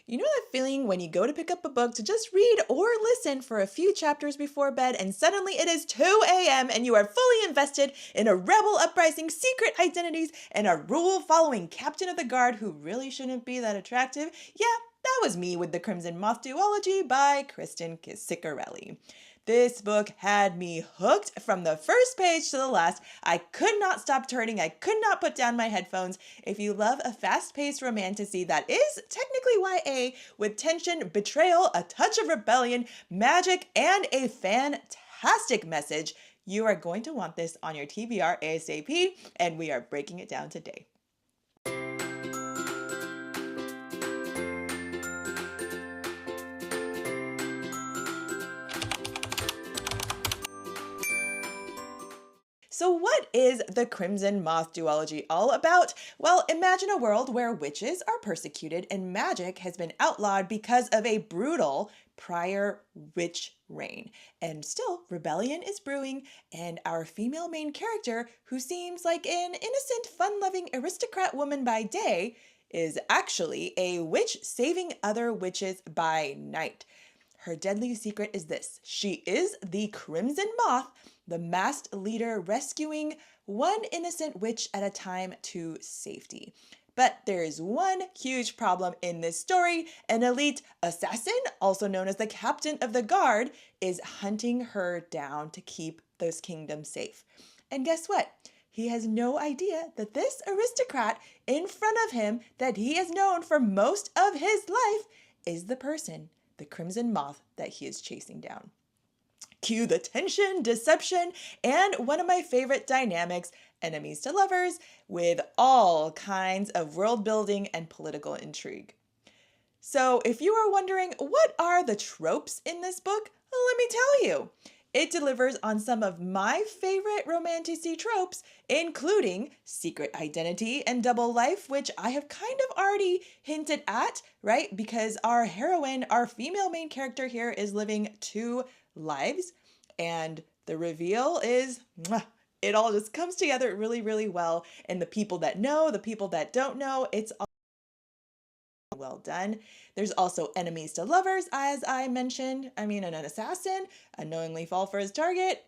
You know that feeling when you go to pick up a book to just read or listen for a few chapters before bed and suddenly it is 2 a.m. and you are fully invested in a rebel uprising, secret identities, and a rule-following captain of the guard who really shouldn't be that attractive? Yeah, that was me with the Crimson Moth Duology by Kristen Ciccarelli. This book had me hooked from the first page to the last. I could not stop turning. I could not put down my headphones. If you love a fast-paced romantasy that is technically YA with tension, betrayal, a touch of rebellion, magic, and a fantastic message, you are going to want this on your TBR ASAP, and we are breaking it down today. So what is the Crimson Moth Duology all about? Well, imagine a world where witches are persecuted and magic has been outlawed because of a brutal prior witch reign. And still, rebellion is brewing, and our female main character, who seems like an innocent, fun-loving aristocrat woman by day, is actually a witch saving other witches by night. Her deadly secret is this: she is the Crimson Moth, the masked leader rescuing one innocent witch at a time to safety. But there is one huge problem in this story. An elite assassin, also known as the captain of the guard, is hunting her down to keep those kingdoms safe. And guess what? He has no idea that this aristocrat in front of him that he has known for most of his life is the person, the Crimson Moth, that he is chasing down. Cue the tension, deception, and one of my favorite dynamics, enemies to lovers, with all kinds of world building and political intrigue. So if you are wondering what are the tropes in this book, let me tell you. It delivers on some of my favorite romantasy tropes, including secret identity and double life, which I have kind of already hinted at, right? Because our heroine, our female main character here, is living 2 lives, and the reveal is, it all just comes together really, really well. And the people that know, the people that don't know, it's all well done. There's also enemies to lovers, as I mentioned. I mean, an assassin unknowingly fall for his target.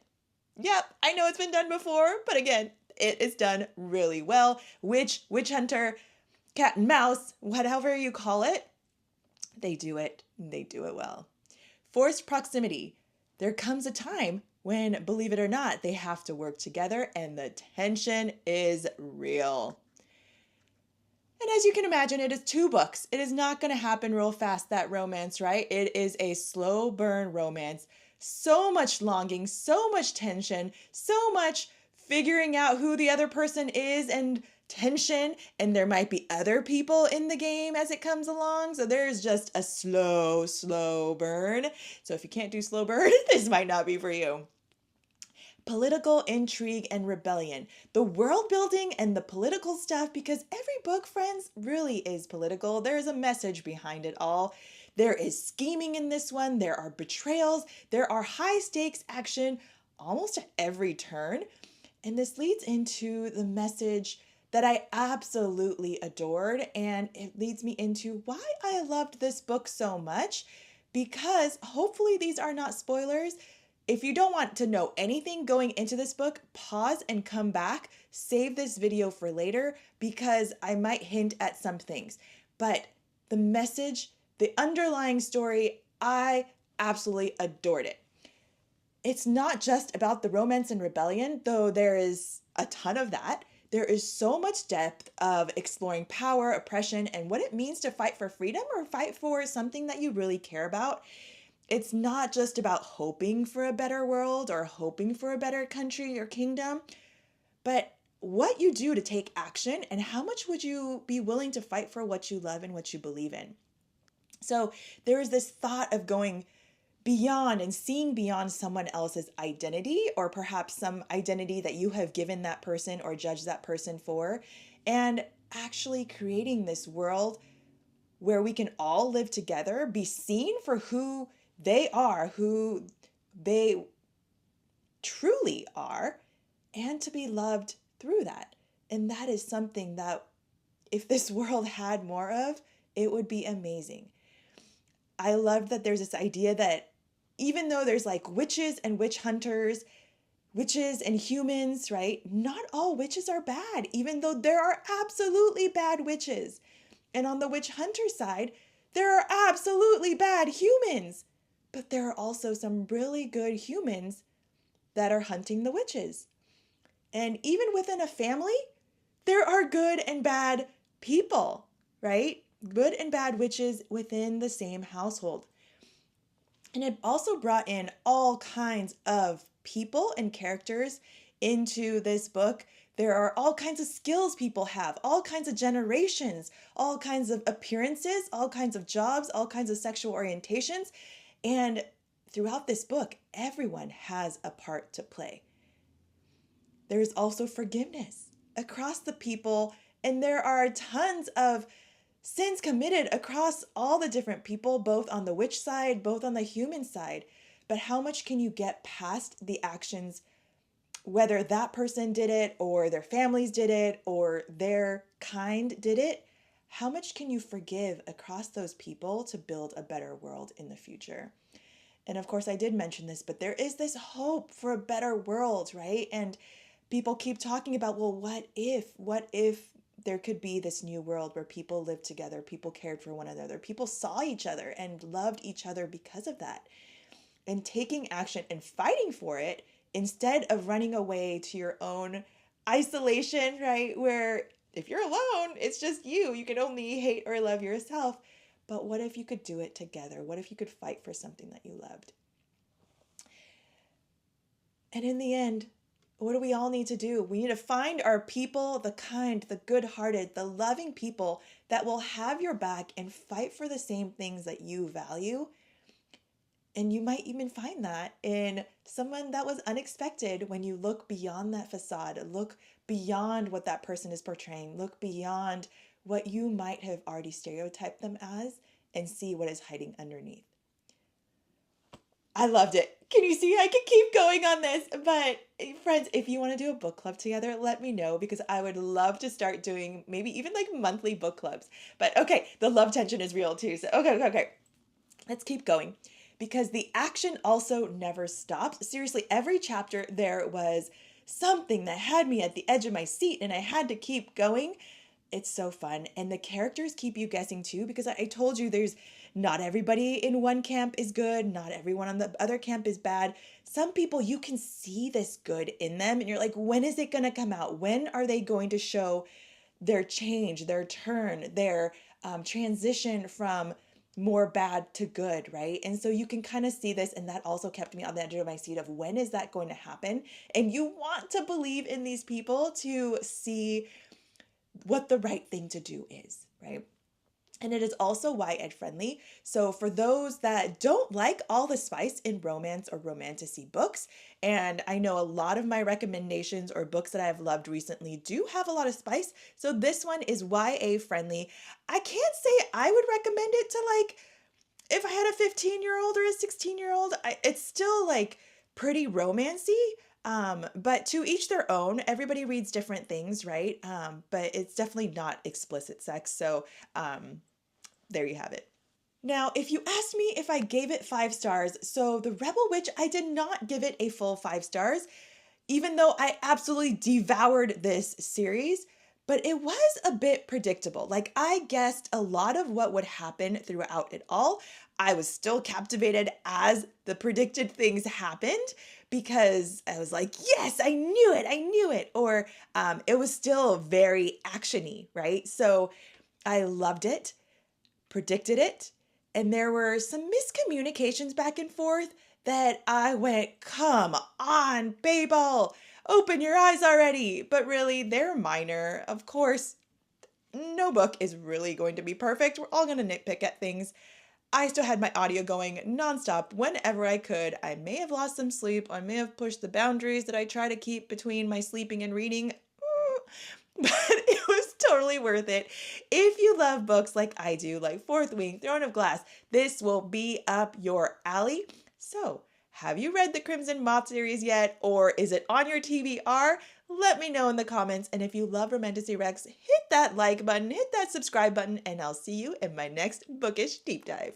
Yep, I know it's been done before, but again, it is done really well. Witch hunter, cat and mouse, whatever you call it, they do it well. Forced proximity. There comes a time when, believe it or not, they have to work together and the tension is real. And as you can imagine, it is 2 books. It is not going to happen real fast, that romance, right? It is a slow burn romance. So much longing, so much tension, so much figuring out who the other person is and tension. And there might be other people in the game as it comes along. So there's just a slow burn. So if you can't do slow burn, this might not be for you. Political intrigue and rebellion. The world building and the political stuff, because every book, friends, really is political. There is a message behind it all. There is scheming in this one. There are betrayals. There are high stakes action almost at every turn. And this leads into the message that I absolutely adored. And it leads me into why I loved this book so much, because hopefully these are not spoilers. If you don't want to know anything going into this book, pause and come back. Save this video for later because I might hint at some things. But the message, the underlying story, I absolutely adored it. It's not just about the romance and rebellion, though there is a ton of that. There is so much depth of exploring power, oppression, and what it means to fight for freedom or fight for something that you really care about. It's not just about hoping for a better world or hoping for a better country or kingdom, but what you do to take action and how much would you be willing to fight for what you love and what you believe in. So there is this thought of going beyond and seeing beyond someone else's identity, or perhaps some identity that you have given that person or judged that person for, and actually creating this world where we can all live together, be seen for who they are, who they truly are, and to be loved through that. And that is something that if this world had more of, it would be amazing. I love that there's this idea that even though there's like witches and witch hunters, witches and humans, right? Not all witches are bad, even though there are absolutely bad witches. And on the witch hunter side, there are absolutely bad humans. But there are also some really good humans that are hunting the witches. And even within a family, there are good and bad people, right? Good and bad witches within the same household. And it also brought in all kinds of people and characters into this book. There are all kinds of skills people have, all kinds of generations, all kinds of appearances, all kinds of jobs, all kinds of sexual orientations. And throughout this book, everyone has a part to play. There's also forgiveness across the people, and there are tons of sins committed across all the different people, both on the witch side, both on the human side. But how much can you get past the actions, whether that person did it or their families did it or their kind did it? How much can you forgive across those people to build a better world in the future? And of course, I did mention this, but there is this hope for a better world, right? And people keep talking about, well, what if there could be this new world where people lived together, people cared for one another, people saw each other and loved each other because of that. And taking action and fighting for it instead of running away to your own isolation, right? Where if you're alone, it's just you. You can only hate or love yourself. But what if you could do it together? What if you could fight for something that you loved? And in the end, what do we all need to do? We need to find our people, the kind, the good-hearted, the loving people that will have your back and fight for the same things that you value. And you might even find that in someone that was unexpected when you look beyond that facade, look beyond what that person is portraying, look beyond what you might have already stereotyped them as, and see what is hiding underneath. I loved it. Can you see? I can keep going on this. But friends, if you want to do a book club together, let me know, because I would love to start doing maybe even like monthly book clubs. But okay, the love tension is real too. So okay. Let's keep going, because the action also never stops. Seriously, every chapter there was something that had me at the edge of my seat and I had to keep going. It's so fun. And the characters keep you guessing too, because I told you there's not everybody in one camp is good. Not everyone on the other camp is bad. Some people, you can see this good in them and you're like, when is it going to come out? When are they going to show their change, their turn, their transition from more bad to good, right? And so you can kind of see this, and that also kept me on the edge of my seat of when is that going to happen? And you want to believe in these people to see what the right thing to do is, right? And it is also YEd friendly. So for those that don't like all the spice in romance or romantasy books, and I know a lot of my recommendations or books that I've loved recently do have a lot of spice, so this one is YA friendly. I can't say I would recommend it to, like, if I had a 15-year-old or a 16-year-old, it's still like pretty romancy. But to each their own. Everybody reads different things, right? But it's definitely not explicit sex. So there you have it. Now, if you asked me if I gave it 5 stars, so The Rebel Witch, I did not give it a full 5 stars, even though I absolutely devoured this series. But it was a bit predictable. Like, I guessed a lot of what would happen throughout it all. I was still captivated as the predicted things happened, because I was like, yes, I knew it. Or it was still very action-y, right? So I loved it, predicted it, and there were some miscommunications back and forth that I went, come on, Babel, open your eyes already. But really, they're minor. Of course, no book is really going to be perfect. We're all going to nitpick at things. I still had my audio going nonstop whenever I could. I may have lost some sleep. I may have pushed the boundaries that I try to keep between my sleeping and reading. But it was totally worth it. If you love books like I do, like Fourth Wing, Throne of Glass, this will be up your alley. So, have you read the Crimson Moth series yet? Or is it on your TBR? Let me know in the comments. And if you love Romantasy Rex, hit that like button, hit that subscribe button, and I'll see you in my next bookish deep dive.